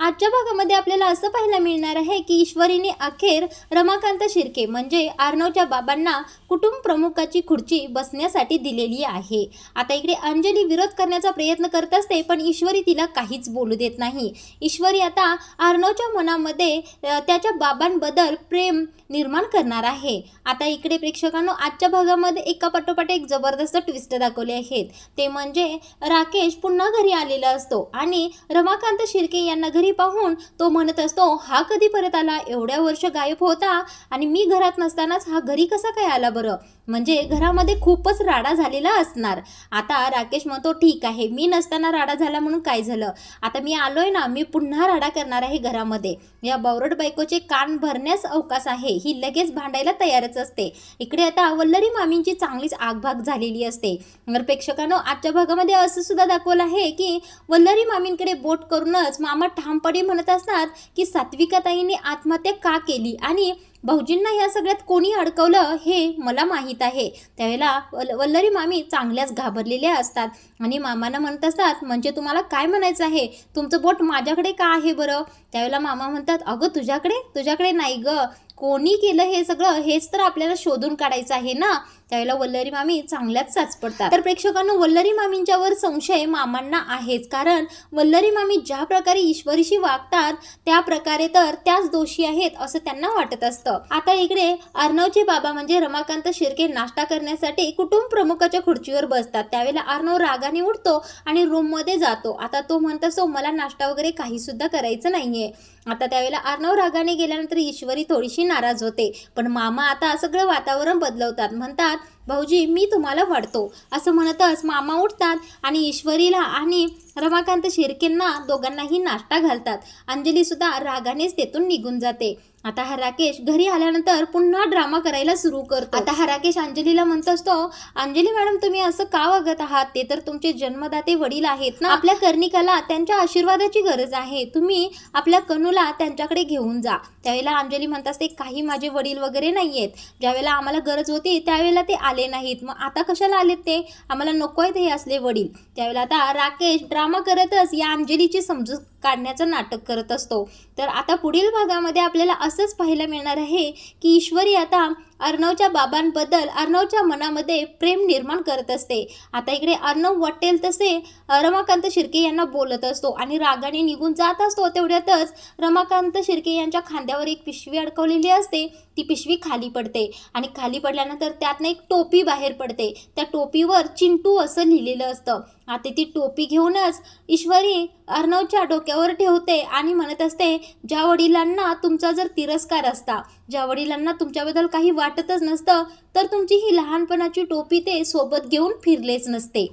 आजच्या भागामध्ये आपल्याला असं पाहायला मिळणार आहे की ईश्वरीने अखेर रमाकांत शिर्के म्हणजे अर्णवच्या बाबांना कुटुंब प्रमुखाची खुर्ची बसण्यासाठी दिलेली आहे। आता इकडे अंजली विरोध करण्याचा प्रयत्न करत असते, पण ईश्वरी तिला काहीच बोलू देत नाही। ईश्वरी आता अर्णवच्या मनामध्ये त्याच्या बाबांबद्दल प्रेम निर्माण करणार आहे। आता इकडे प्रेक्षकांनो, आजच्या भागामध्ये एका पाठोपाठ एक जबरदस्त ट्विस्ट दाखवले आहेत। ते म्हणजे राकेश पुन्हा घरी आलेला असतो आणि रमाकांत शिर्के यांना घरी पाहून तो म्हणत असतो, हा कधी परत आला? एवढ्या वर्ष गायब होता आणि मी घरात नसतानाच हा घरी कसा काय आला बरं? म्हणजे घरामध्ये खूपच राडा झालेला असणार। आता राकेश म्हणतो, ठीक आहे, मी नसताना राडा झाला म्हणून काय झालं? आता मी आलोय ना, मी पुन्हा राडा करणार आहे घरामध्ये। या बावरट बायकोचे कान भरण्यास अवकाश आहे। ही लगेच भांडायला तयारच असते। इकडे आता वल्लरी मामींची चांगलीच आगभाग झालेली असते। तर प्रेक्षकांनो, आजच्या भागामध्ये असं सुद्धा दाखवलं आहे की वल्लरी मामींकडे बोट करूनच मामा ठामपणे म्हणत असतात की सात्विकाताईंनी आत्महत्या का केली आणि भाऊजींना या सगळ्यात कोणी अडकवलं हे मला माहीत आहे। त्यावेळेला वल्लरी मामी चांगल्याच घाबरलेल्या असतात आणि मामांना म्हणत असतात, म्हणजे तुम्हाला काय म्हणायचं आहे? तुमचं बोट माझ्याकडे का आहे बरं? त्यावेळेला मामा म्हणतात, अगं तुझ्याकडे नाही ग, कोणी केलं हे सगळं हेच तर आपल्याला शोधून काढायचं आहे ना। त्यावेळेला वल्लरी मामी चांगल्याच साचपडतात। तर प्रेक्षकांनो, वल्लरी मामींच्यावर संशय मामांना आहेच, कारण वल्लरी मामी ज्या प्रकारे ईश्वरीशी वागतात त्या प्रकारे तर त्याच दोषी आहेत असं त्यांना वाटत असतं। आता इकडे अर्णवचे बाबा म्हणजे रमाकांत शिर्के नाश्ता करण्यासाठी कुटुंब प्रमुखाच्या खुर्चीवर बसतात। त्यावेळेला अर्णव रागाने उठतो आणि रूम मध्ये जातो। आता तो म्हणत असतो, मला नाश्ता वगैरे काही सुद्धा करायचं नाहीये। आता त्यावेळेला अर्णव रागाने गेल्यानंतर ईश्वरी थोडीशी नाराज होते, पण मामा आता सगळं वातावरण बदलवतात। म्हणतात, भाऊजी मी तुम्हाला वाटतो असं म्हणतच मामा उठतात आणि ईश्वरीला आणि रमाकांत शिर्केंना दोघांनाही नाश्ता घालतात। अंजली सुद्धा रागानेच तेथून निघून जाते। आता हा राकेश घरी आल्यानंतर पुन्हा ड्रामा करायला सुरू करतो। आता हा राकेश अंजलीला म्हणत असतो, अंजली मॅडम तुम्ही असं का वागत आहात? ते तर तुमचे जन्मदाते वडील आहेत ना। आपल्या कर्णिकाला त्यांच्या आशीर्वादाची गरज आहे, तुम्ही आपल्या कनूला त्यांच्याकडे घेऊन जा। त्यावेळेला अंजली म्हणत असते, काही माझे वडील वगैरे नाहीयेत, ज्यावेळेला आम्हाला गरज होती त्यावेळेला ते आले नाहीत, मग आता कशाला आलेत ते? आम्हाला नको आहेत हे असले वडील। त्यावेळेला आता राकेश ड्रामा करतच या अंजलीची समजूत काढण्याचं नाटक करत असतो। तर आता पुढील भागामध्ये आपल्याला असंच पाहायला मिळणार आहे की ईश्वरी आता अर्णवच्या बाबांबद्दल अर्णवच्या मनामध्ये प्रेम निर्माण करत असते। आता इकडे अर्णव वाटेल तसे रमाकांत शिर्के यांना बोलत असतो आणि रागाने निघून जात असतो। तेवढ्यातच रमाकांत शिर्के यांच्या खांद्यावर एक पिशवी अडकवलेली असते। ती पिशवी खाली पडते आणि खाली पडल्यानंतर त्यातनं एक टोपी बाहेर पडते। त्या टोपीवर चिंटू असं लिहिलेलं असतं। आता ती टोपी घेऊनच ईश्वरी अर्णवच्या डोक्यावर ठेवते आणि म्हणत असते, ज्या वडिलांना तुमचा जर तिरस्कार असता, ज्या वडिलांना तुमच्याबद्दल काही वाटतच नसतं, तर तुमची ही लहानपणाची टोपी ते सोबत घेऊन फिरलेच नसते।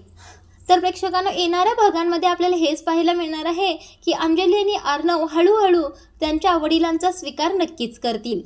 तर प्रेक्षकांना येणाऱ्या भागांमध्ये आपल्याला हेच पाहायला मिळणार आहे की अंजली आणि अर्णव हळूहळू त्यांच्या वडिलांचा स्वीकार नक्कीच करतील।